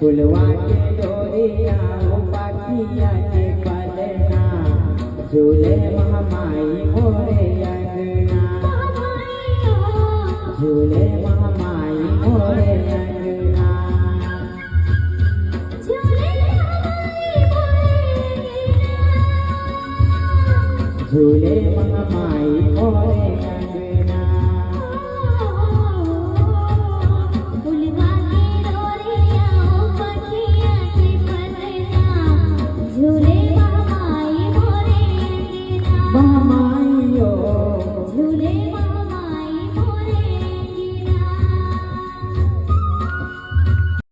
फुलवा के डोरिया पाखिया के पलना झूले महामाई मोरे अंगना झूले महामाई मोरे अंगना झूले महामाई